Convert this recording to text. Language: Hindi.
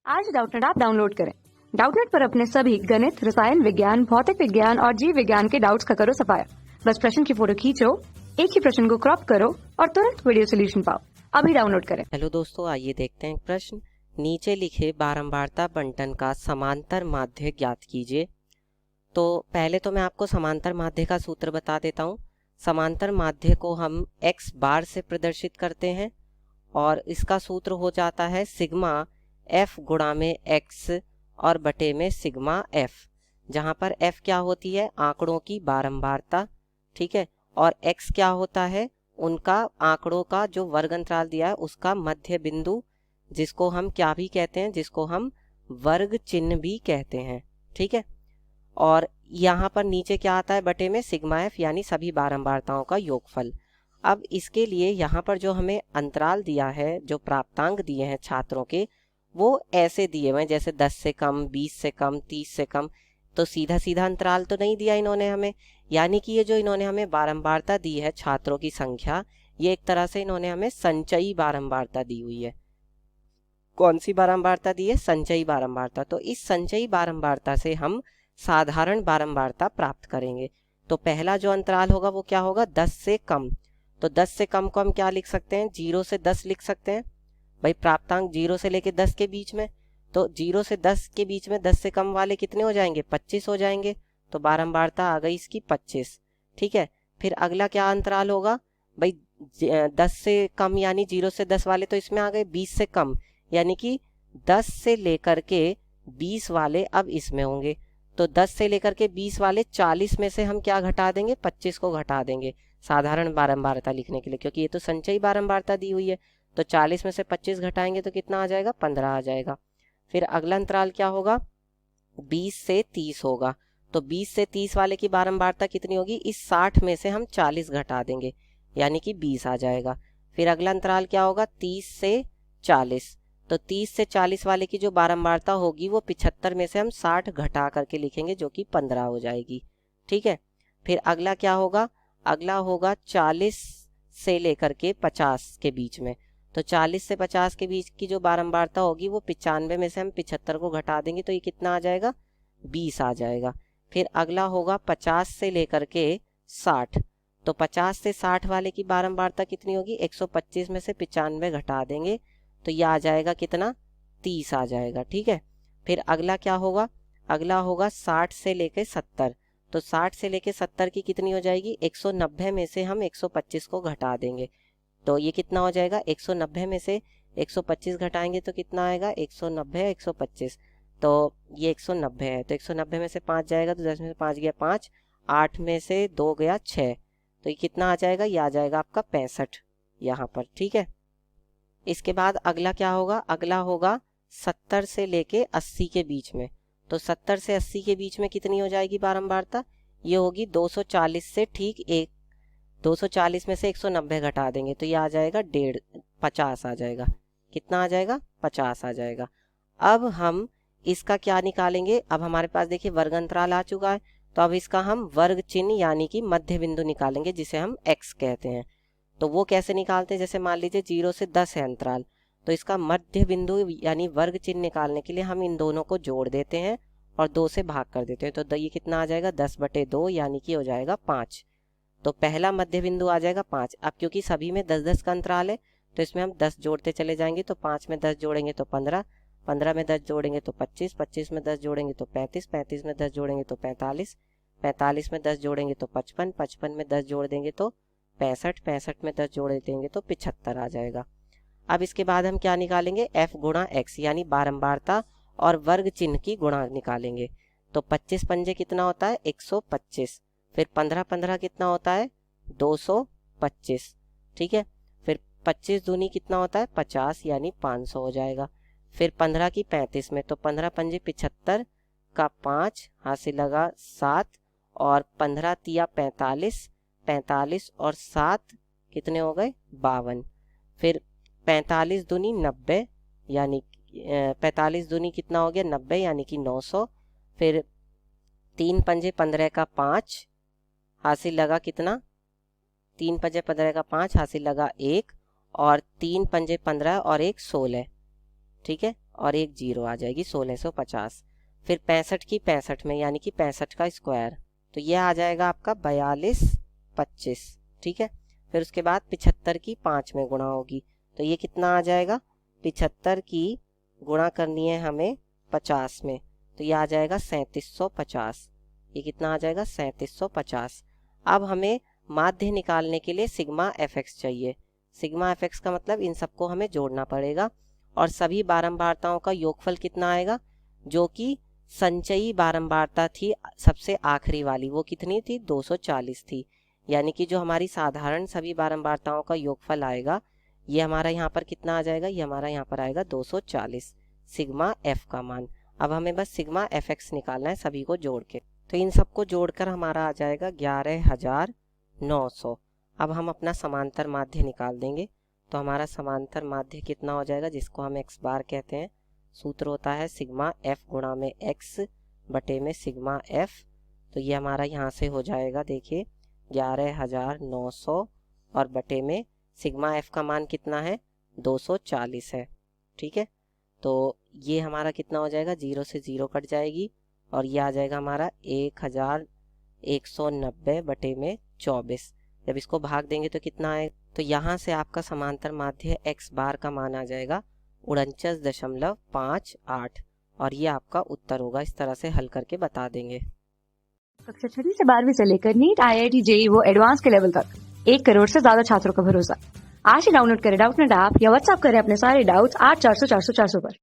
आज डाउटनेट ऐप डाउनलोड करें। डाउटनेट पर अपने सभी गणित, रसायन विज्ञान, भौतिक विज्ञान और जीव विज्ञान के डाउट्स का करो सफाया। बस प्रश्न की फोटो खींचो, एक ही प्रश्न को क्रॉप करो और तुरंत वीडियो सोल्यूशन पाओ। अभी डाउनलोड करें। हेलो दोस्तों, आइए देखते हैं प्रश्न। नीचे लिखे बारंबारता बंटन का समांतर माध्य ज्ञात कीजिए। तो पहले तो मैं आपको समांतर माध्य का सूत्र बता देता हूँ। समांतर माध्य को हम x बार से प्रदर्शित करते हैं और इसका सूत्र हो जाता है सिग्मा f गुणा में x और बटे में सिग्मा f, जहाँ पर f क्या होती है आंकड़ों की बारंबारता, ठीक है, और x क्या होता है उनका आंकड़ों का जो वर्ग अंतराल दिया है उसका मध्य बिंदु, जिसको हम क्या भी कहते हैं, जिसको हम वर्ग चिन्ह भी कहते हैं, ठीक है। और यहाँ पर नीचे क्या आता है बटे में सिग्मा एफ, यानी सभी बारंबारताओं का योगफल। अब इसके लिए यहाँ पर जो हमें अंतराल दिया है, जो प्राप्तांक दिए हैं छात्रों के, वो ऐसे दिए हुए हैं जैसे 10 से कम, 20 से कम, 30 से कम। तो सीधा सीधा अंतराल तो नहीं दिया इन्होंने हमें, यानी कि ये जो इन्होंने हमें बारंबारता दी है छात्रों की संख्या, ये एक तरह से इन्होंने हमें संचयी बारंबारता दी हुई है। कौन सी बारंबारता दी है? संचयी बारंबारता। तो इस संचयी बारंबारता से हम साधारण बारंबारता प्राप्त करेंगे। तो पहला जो अंतराल होगा वो क्या होगा? 10 से कम। तो 10 से कम को हम क्या लिख सकते हैं? 0 से 10 लिख सकते हैं भाई। प्राप्तांक 0 से लेके 10 के बीच में, तो 0 से 10 के बीच में 10 से कम वाले कितने हो जाएंगे? 25 हो जाएंगे। तो बारंबारता आ गई इसकी 25, ठीक है। फिर अगला क्या अंतराल होगा भाई? 10 से कम यानी 0 से 10 वाले तो इसमें आ गए। 20 से कम यानी कि 10 से लेकर के 20 वाले अब इसमें होंगे। तो 10 से लेकर के 20 वाले 40 में से हम क्या घटा देंगे? 25 को घटा देंगे साधारण बारंबारता लिखने के लिए, क्योंकि ये तो संचयी बारंबारता दी हुई है। तो 40 में से 25 घटाएंगे तो कितना आ जाएगा? 15 आ जाएगा। फिर अगला अंतराल क्या होगा? 20 से 30 होगा। तो 20 से 30 वाले की बारंबारता कितनी होगी? इस 60 में से हम 40 घटा देंगे यानी कि 20 आ जाएगा। फिर अगला अंतराल क्या होगा? 30 से 40। तो 30 से 40 वाले की जो बारंबारता होगी वो 75 में से हम 60 घटा करके लिखेंगे जो कि 15 हो जाएगी, ठीक है। फिर अगला क्या होगा? अगला होगा 40 से लेकर के 50 के बीच में। तो 40 से 50 के बीच की जो बारंबारता होगी वो 95 में से हम 75 को घटा देंगे तो ये कितना आ जाएगा? 20 आ जाएगा। फिर अगला होगा 50 से लेकर के 60। तो 50 से 60 वाले की बारंबारता कितनी होगी? 125 में से 95 घटा देंगे तो यह आ जाएगा कितना? 30 आ जाएगा, ठीक है। फिर अगला क्या होगा? अगला होगा 60 से लेके 70। तो 60 से लेके 70 की कितनी हो जाएगी? 190 में से हम 125 को घटा देंगे तो ये कितना हो जाएगा? 190 में से 125 घटाएंगे तो कितना आएगा? 190 125, तो ये 190 है। तो 190 में से 5 जाएगा तो 10 में से 5 गया 5, 8 में से 2 गया 6, तो ये कितना आ जाएगा? ये आ जाएगा आपका 65 यहाँ पर, ठीक है। इसके बाद अगला क्या होगा? अगला होगा 70 से लेके 80 के बीच में। तो 70 से 80 के बीच में कितनी हो जाएगी बारंबारता? ये होगी 240 से ठीक एक। 240 में से 190 घटा देंगे तो ये आ जाएगा 50 आ जाएगा। कितना आ जाएगा? 50 आ जाएगा। अब हम इसका क्या निकालेंगे? अब हमारे पास देखिए वर्ग अंतराल आ चुका है, तो अब इसका हम वर्ग चिन्ह यानी कि मध्य बिंदु निकालेंगे जिसे हम x कहते हैं। तो वो कैसे निकालते हैं? जैसे मान लीजिए 0 से 10 है अंतराल, तो इसका मध्य बिंदु यानी वर्ग चिन्ह निकालने के लिए हम इन दोनों को जोड़ देते हैं और 2 से भाग कर देते हैं। तो ये कितना आ जाएगा? 10/2 यानी कि हो जाएगा 5। तो पहला मध्य बिंदु आ जाएगा 5। अब क्योंकि सभी में 10-10 का अंतराल है तो इसमें हम 10 जोड़ते चले जाएंगे। तो 5 में 10 जोड़ेंगे तो 15, 15 में 10 जोड़ेंगे तो 25, 25 में 10 जोड़ेंगे तो 35, 35 में 10 जोड़ेंगे तो 45, 45 में 10 जोड़ेंगे तो 55, 55 में 10 जोड़ देंगे तो 65, 65 में 10 जोड़ देंगे तो 75 आ जाएगा। अब इसके बाद हम क्या निकालेंगे? f गुणा x यानी बारंबारता और वर्ग चिन्ह की गुणा निकालेंगे। तो 25 पंजे कितना होता है? 125। फिर 15 15 कितना होता है? 225, ठीक है। फिर 25 दूनी कितना होता है? 50 यानी 500 हो जाएगा। फिर 15 की 35 में, तो 15 पंजे 75 का 5 हासिल लगा 7 और 15 तिया 45, 45 और 7 कितने हो गए? 52। फिर 45 दूनी 90 यानी 45 दूनी कितना हो गया? 90 यानी कि 900। फिर 3 पंजे 15 का 5 हासिल लगा कितना? 3 पंजे 15 का 5 हासिल लगा 1 और 3 पंजे 15 और 1 16, ठीक है। और एक जीरो आ जाएगी 1650। फिर 65 की 65 में यानी कि 65 का स्क्वायर, तो ये आ जाएगा आपका 4225, ठीक है। फिर उसके बाद 75 की 5 में गुणा होगी, तो ये कितना आ जाएगा, 75 की गुणा करनी है हमें 50 में, तो ये आ जाएगा 3750। ये कितना आ जाएगा 3750। अब हमें माध्य निकालने के लिए सिग्मा एफ एक्स चाहिए। सिग्मा एफ एक्स का मतलब इन सबको हमें जोड़ना पड़ेगा और सभी बारंबारताओं का योगफल कितना आएगा, जो कि संचयी बारंबारता थी सबसे आखिरी वाली, वो कितनी थी 240 थी। यानी कि जो हमारी साधारण सभी बारंबारताओं का योगफल आएगा ये हमारा यहाँ पर कितना आ जाएगा, ये हमारा यहाँ पर आएगा 240 सिग्मा एफ का मान। अब हमें बस सिग्मा एफ एक्स निकालना है सभी को जोड़ के, तो इन सबको जोड़कर हमारा आ जाएगा 11900। अब हम अपना समांतर माध्य निकाल देंगे, तो हमारा समांतर माध्य कितना हो जाएगा, जिसको हम एक्स बार कहते हैं। सूत्र होता है सिग्मा एफ गुणा में एक्स बटे में सिग्मा एफ। तो ये हमारा यहाँ से हो जाएगा, देखिए 11900 और बटे में सिग्मा एफ का मान कितना है 240 है, ठीक है। तो ये हमारा कितना हो जाएगा, जीरो से जीरो कट जाएगी और ये आ जाएगा हमारा 1190 बटे में 24। जब इसको भाग देंगे तो कितना आए, तो यहाँ से आपका समांतर माध्य एक्स बार का मान आ जाएगा 49.58 और ये आपका उत्तर होगा। इस तरह से हल करके बता देंगे। कक्षा 6वीं से 12वीं से लेकर नीट, IIT, JEE वो एडवांस के लेवल तक 1 करोड़ से ज्यादा छात्रों का भरोसा। आज ही डाउनलोड करें डाउटनेट ऐप या व्हाट्सएप करें अपने सारे डाउट्स 8400 400 400 पर।